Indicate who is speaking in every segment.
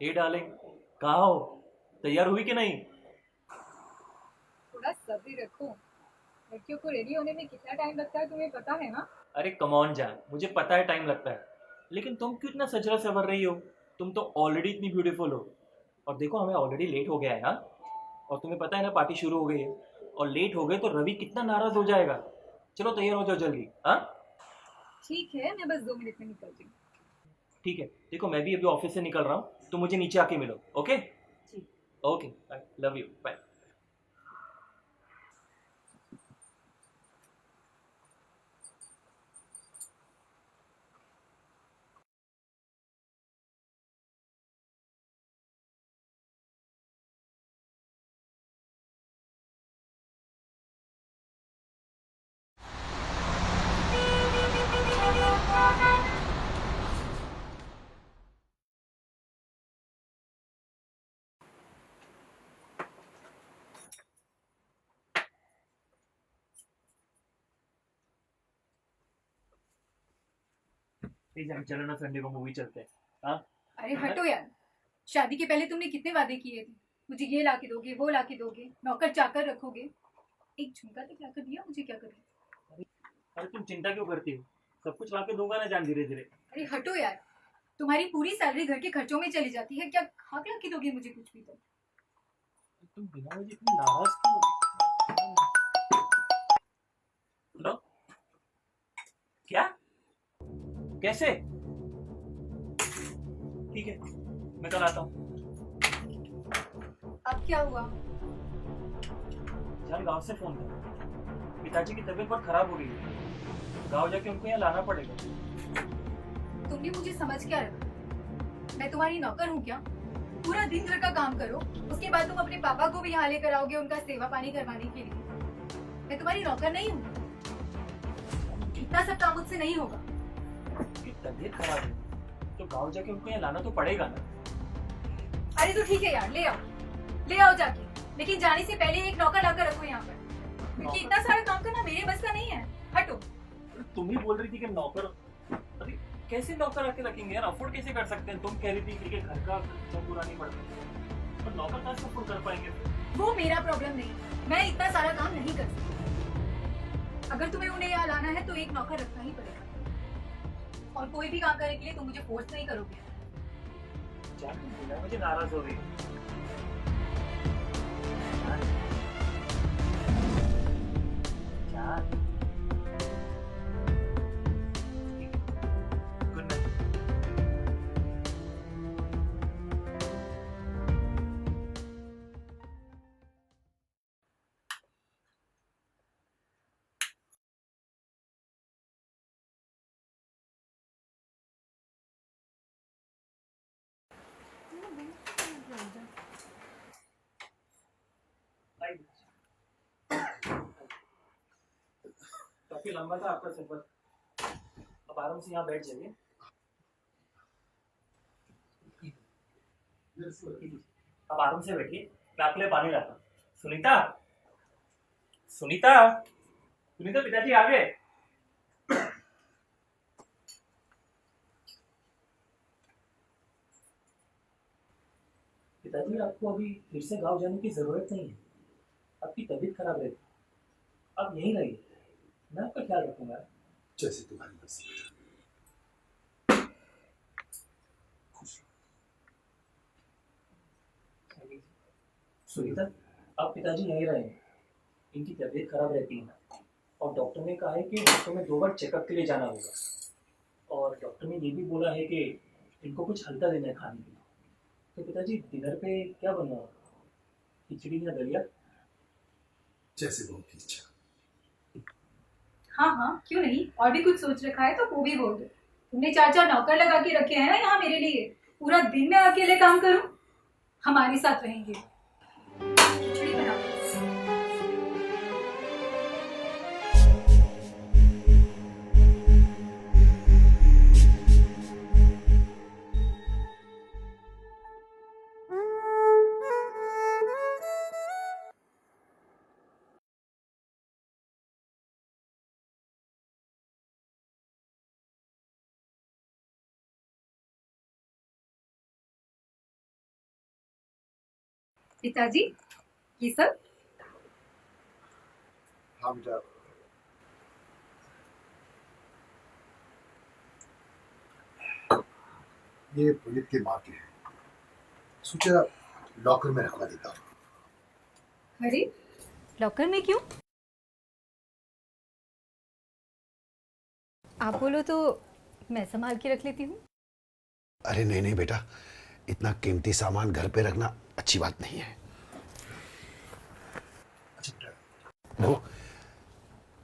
Speaker 1: हे darling, कहाँ हो? तैयार हुई कि नहीं?
Speaker 2: थोड़ा सब्र रखो। लड़कियों को रेडी होने में कितना टाइम लगता है तुम्हें पता है ना।
Speaker 1: अरे कम ऑन जान, मुझे पता है टाइम लगता है, लेकिन तुम क्यों इतना सजरा सवर रही हो? तुम तो ऑलरेडी इतनी ब्यूटीफुल हो। और देखो, हमें ऑलरेडी लेट हो गया है हाँ। और तुम्हें पता है ना, पार्टी शुरू हो गई है। और लेट हो गए तो रवि कितना नाराज हो जाएगा। चलो तैयार हो जाओ जल्दी हाँ।
Speaker 2: ठीक है, मैं बस 2 मिनट में निकलती हूँ।
Speaker 1: ठीक है, देखो मैं भी अभी ऑफिस से निकल रहा हूँ, तो मुझे नीचे आके मिलो। ओके।
Speaker 2: जी।
Speaker 1: Okay bye, love you, bye. Please हम चलो ना, संडे को मूवी चलते हैं हाँ।
Speaker 2: अरे हटो यार। शादी के पहले तुमने कितने वादे किए थे। मुझे ये ला के दोगे, वो ला के दोगे, नौकर चाकर रखोगे। एक झुमका तक ला कर दिया मुझे, क्या करूँ।
Speaker 1: अरे तुम चिंता क्यों करती हो? सब कुछ ला के दूंगा ना जान, धीरे धीरे।
Speaker 2: अरे हटो यार। तुम्हारी पूरी सैलरी घर के खर्चों में चली जाती है, क्या खाक ला के दोगे मुझे कुछ भी तो।
Speaker 1: तुम बिना वजह इतनी नाराज क्यों हो? हेलो। क्या? कैसे? ठीक है, मैं कल आता हूँ।
Speaker 2: अब क्या हुआ।
Speaker 1: यार गांव से फोन था, पिताजी की तबीयत बहुत खराब हो रही है। गांव जाके उनको यहाँ लाना पड़ेगा।
Speaker 2: तुमने मुझे समझ क्या रखा। मैं तुम्हारी नौकर हूँ क्या। पूरा दिन घर का काम करो, उसके बाद तुम अपने पापा को भी यहाँ लेकर आओगे उनका सेवा पानी करवाने के लिए। मैं तुम्हारी नौकर नहीं हूँ। इतना सब काम मुझसे नहीं होगा।
Speaker 1: उनकी तबीयत खराब है तो गांव जाके उनको यहाँ लाना तो पड़ेगा ना।
Speaker 2: अरे तो ठीक है यार, ले आओ। ले आओ जाके। लेकिन जाने से पहले एक नौकर लाकर रखो यहाँ पर, क्योंकि इतना सारा काम करना मेरे बस का नहीं है। हटो।
Speaker 1: तुम ही बोल रही थी कि नौकर। अरे कैसे नौकर आके रखेंगे यार, अफोर्ड कैसे कर सकते हैं? तुम कह रही थी कि घर का खर्चा पूरा नहीं पड़ता, पर नौकर कहाँ से अफोर्ड कर पाएंगे फिर?
Speaker 2: वो मेरा प्रॉब्लम नहीं, मैं इतना सारा काम नहीं कर सकती। अगर तुम्हें उन्हें यहाँ लाना है तो एक नौकर रखना ही पड़ेगा। और कोई भी काम करने के लिए तुम मुझे फोर्स नहीं करोगे।
Speaker 1: क्या तुम बिना मुझे नाराज हो रही हो? क्या? Good night. काफी लंबा था आपका सफर। अब आराम से यहाँ बैठ जाइए। अब आराम से बैठिए, मैं आपके लिए पानी लाता हूँ। सुनीता, सुनीता, सुनीता, पिताजी आ गए। पिताजी, आपको अभी फिर से गांव जाने की जरूरत नहीं है। आपकी तबीयत खराब रहती, आप यहीं रहिए, मैं आपका ख्याल रखूंगा।
Speaker 3: जैसे तुम्हारी मर्जी बेटा। खुश
Speaker 1: सुनीता, अब पिताजी यहीं रहे। इनकी तबीयत खराब रहती है और डॉक्टर ने कहा है कि हफ्तों में 2 बार चेकअप के लिए जाना होगा। और डॉक्टर ने ये भी बोला है कि इनको कुछ हल्का देना है खाने के लिए। तो पिताजी डिनर पे क्या बनना होगा? खिचड़ी या दलिया?
Speaker 3: जैसे बहू की इच्छा।
Speaker 2: हाँ हाँ, क्यों नहीं, और भी कुछ सोच रखा है तो वो भी बोल दो। तुमने 4 नौकर लगा के रखे हैं ना यहाँ मेरे लिए। पूरा दिन मैं अकेले काम करूँ? हमारे साथ रहेंगे। खिचड़ी बनाओ। पिताजी, ये सब?
Speaker 3: हाँ बेटा, ये पुनीत की माँ के हैं। सोचा लॉकर में रखवा देता हूँ।
Speaker 2: अरे, लॉकर में क्यों? आप बोलो तो मैं संभाल के रख लेती हूँ।
Speaker 3: अरे नहीं नहीं बेटा, इतना कीमती सामान घर पे रखना अच्छी बात नहीं है। अच्छा बेटा, वो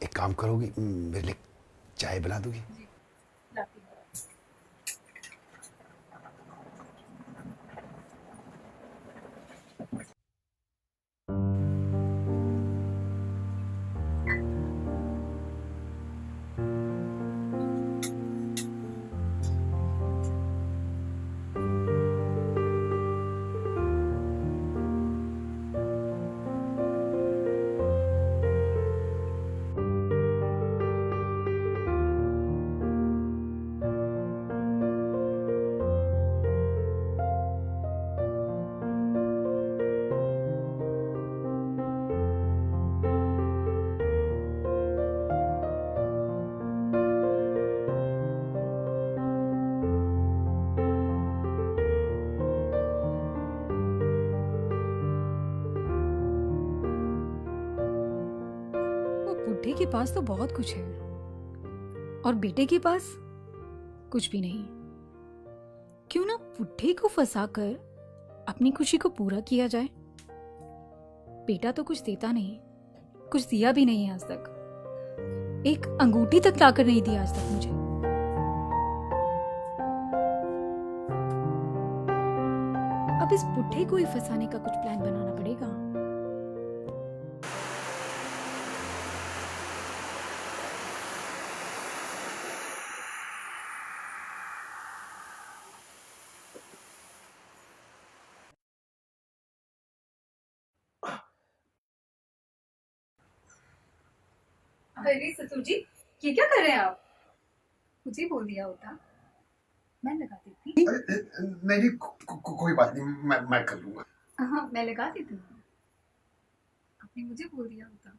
Speaker 3: एक काम करोगी, मेरे लिए चाय बना दोगी?
Speaker 2: लाती हूँ।
Speaker 4: वो बुढ़े के पास तो बहुत कुछ है और बेटे के पास कुछ भी नहीं। क्यों ना बुढ़े को फंसाकर अपनी खुशी को पूरा किया जाए। बेटा तो कुछ देता नहीं, कुछ दिया भी नहीं आज तक। एक अंगूठी तक लाकर नहीं दिया आज तक मुझे। अब इस बुढ़े को ही फंसाने का कुछ प्लान बनाना पड़ेगा।
Speaker 2: अरे ससुर जी, ये क्या कर रहे हैं आप? मुझे बोल दिया होता, मैं लगा देती।
Speaker 3: नहीं नहीं, कोई बात नहीं, मैं कर लूंगा।
Speaker 2: हाँ, मैं लगा देती हूँ। आपने मुझे बोल दिया होता।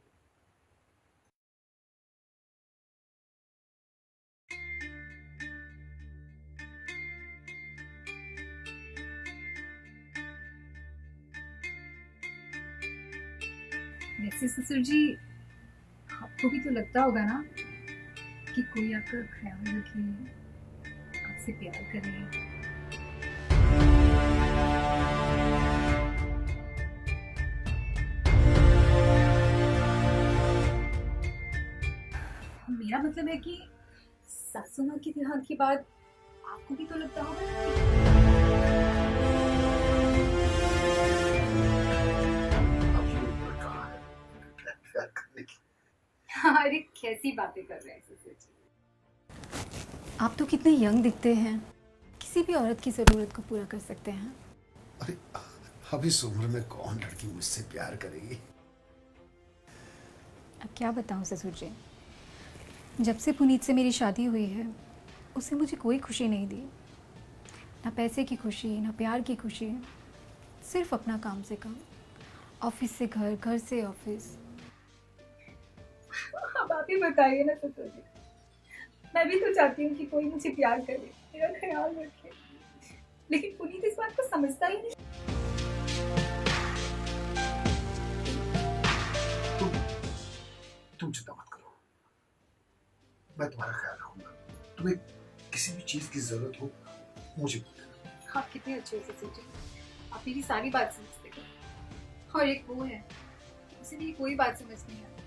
Speaker 2: वैसे ससुर जी, आपको भी तो लगता होगा ना कि कोई आपका ख्याल रखे, आपसे प्यार करे। मेरा मतलब है कि सासू माँ के देहांत के बाद आपको भी तो लगता होगा ना
Speaker 3: अब ये उम्र कहाँ है प्यार करने की।
Speaker 2: अरे कैसी बातें कर रहे हैं ससुर जी।
Speaker 4: आप तो कितने यंग दिखते हैं, किसी भी औरत की ज़रूरत को पूरा कर सकते हैं।
Speaker 3: अरे अब इस उम्र में कौन लड़की मुझसे प्यार करेगी?
Speaker 4: अब क्या बताऊं ससुर जी, जब से पुनीत से मेरी शादी हुई है उसे मुझे कोई खुशी नहीं दी। ना पैसे की खुशी, ना प्यार की खुशी, सिर्फ अपना काम से काम, ऑफिस से घर, घर से ऑफिस।
Speaker 2: अब आप ही बताइए ना ससुर जी, मैं भी तो चाहती हूँ कि कोई मुझे प्यार करे, मेरा ख्याल रखे, लेकिन पुनीत इस बात को समझता ही नहीं।
Speaker 3: तुम्हें किसी भी चीज की जरूरत हो मुझे बताना।
Speaker 2: आप कितने अच्छे हो ससुर जी, आप मेरी सारी बात समझते हो। और एक वो है, उसे मेरी कोई बात समझ नहीं आती।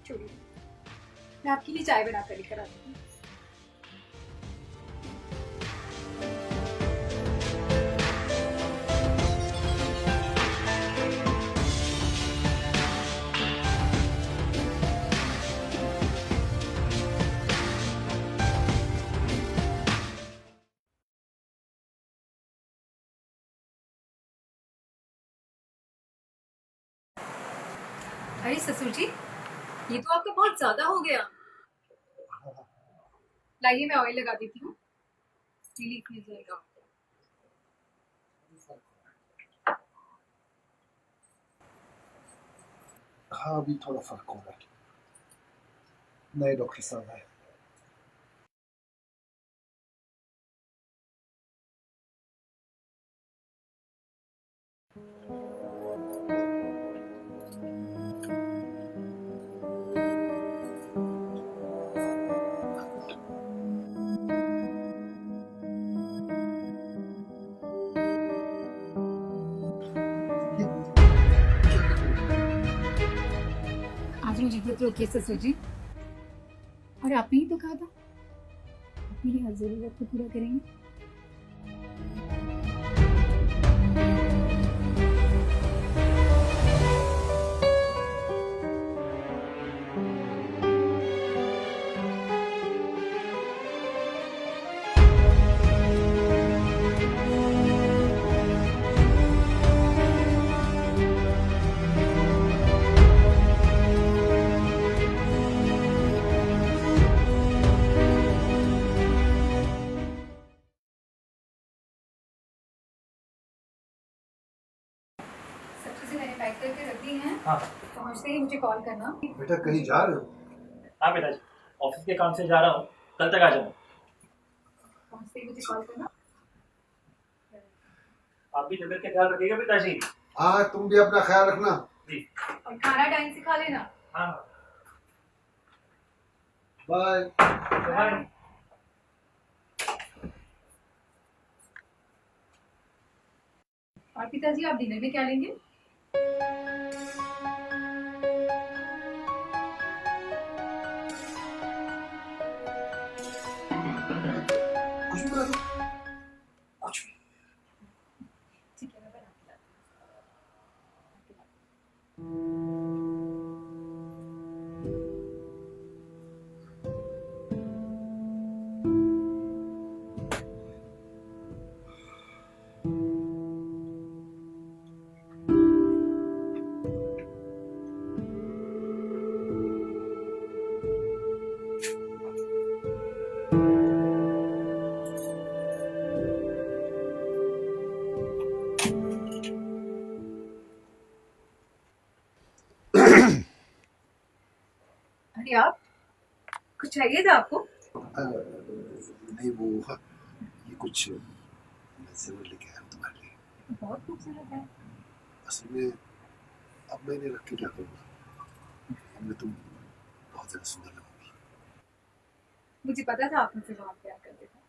Speaker 2: छोड़िए, मैं आपके लिए चाय बना कर लेकर आती हूँ। अरे ससुर जी, ये तो आपका बहुत ज्यादा हो गया। लाइए मैं ऑयल लगा देती हूँ, रिलीफ मिल जाएगा।
Speaker 3: हाँ अभी थोड़ा फर्क हो रहा है, नए डॉक्टर साहब है।
Speaker 2: आज मुझे जिद रोकिए ससुर जी, और आपने ही तो कहा था आप मेरी हर जरूरत को पूरा करेंगे। सब चीजें मैंने पैक करके रख दी हैं।
Speaker 1: हाँ
Speaker 2: पहुंचते ही मुझे कॉल करना।
Speaker 3: बेटा कहीं जा रहे हो?
Speaker 1: हाँ पिताजी, ऑफिस के काम से जा रहा हूँ, कल तक आ जाऊँ।
Speaker 2: पहुंचते ही मुझे कॉल करना।
Speaker 1: आप भी तबीयत का ख्याल रखिएगा पिताजी।
Speaker 3: हाँ तुम भी अपना ख्याल रखना।
Speaker 1: जी
Speaker 2: और खाना टाइम से खा लेना।
Speaker 1: हाँ।
Speaker 3: बाय।
Speaker 1: बाय।
Speaker 2: और पिताजी आप डिनर में क्या लेंगे?
Speaker 3: कुछ भी बता दो, कुछ भी।
Speaker 2: ठीक है, मैं बनाती हूँ। अरे आप, कुछ चाहिए था आपको?
Speaker 3: नहीं वो ये कुछ मैं जरूर लेके आया हूँ तुम्हारे लिए।
Speaker 2: बहुत खूबसूरत है।
Speaker 3: असल में अब मैंने रख के क्या करूँगा, हमें तुम बहुत ज्यादा सुंदर लगोगी।
Speaker 2: मुझे पता था आप मुझसे बहुत प्यार करते थे।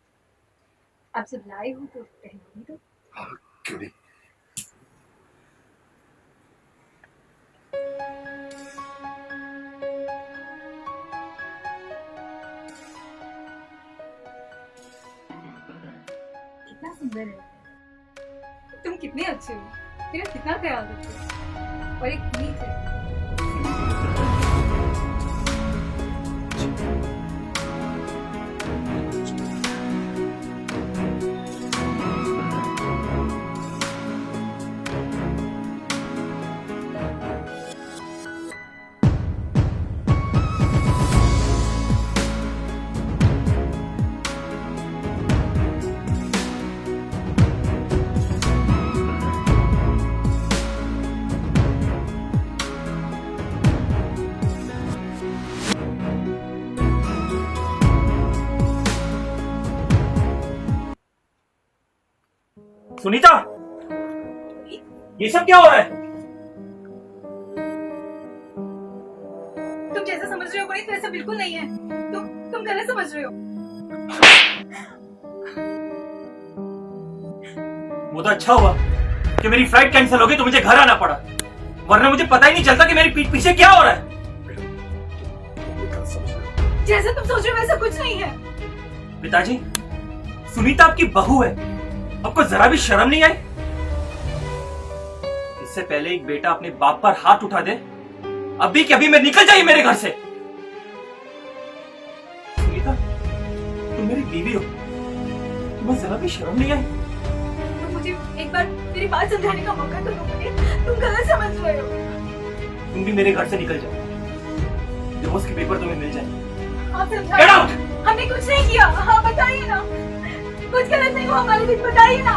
Speaker 2: आप जब लाए हो तो पहनोगी तो।
Speaker 3: हाँ क्यों नहीं।
Speaker 2: कितना सुंदर है, तुम कितने अच्छे हो, मेरा कितना ख्याल रखते हो। और एक मीठ है।
Speaker 1: सुनीता, ये सब क्या हो रहा है?
Speaker 2: तुम जैसा समझ रहे हो कोई तो ऐसा बिल्कुल नहीं है। तुम गलत समझ रहे हो।
Speaker 1: वो तो अच्छा हुआ कि मेरी फ्लाइट कैंसिल हो गई तो मुझे घर आना पड़ा, वरना मुझे पता ही नहीं चलता कि मेरी पीठ पीछे क्या हो रहा है।
Speaker 2: जैसा तुम सोच रहे हो वैसा कुछ नहीं है।
Speaker 1: पिताजी, सुनीता आपकी बहू है, आपको जरा भी शर्म नहीं आई? इससे पहले एक बेटा अपने बाप पर हाथ उठा दे, अभी के अभी मैं निकल जाइए मेरे घर से। सुनीता, तुम मेरी बीवी हो, तुम्हें जरा भी शर्म नहीं आई?
Speaker 2: तुम मुझे एक बार मेरी बात समझाने का मौका तो दो मुझे, तुम गलत समझ रहे हो।
Speaker 1: तुम भी मेरे घर से निकल जाओ, डिवोर्स के पेपर तुम्हें मिल जाएंगे।
Speaker 2: आप
Speaker 1: Get
Speaker 2: समझाइए।
Speaker 1: out!
Speaker 2: हमने कुछ नहीं किया। हाँ बताइए ना, कुछ गलत नहीं हुआ हमारे बीच, बताइए ना।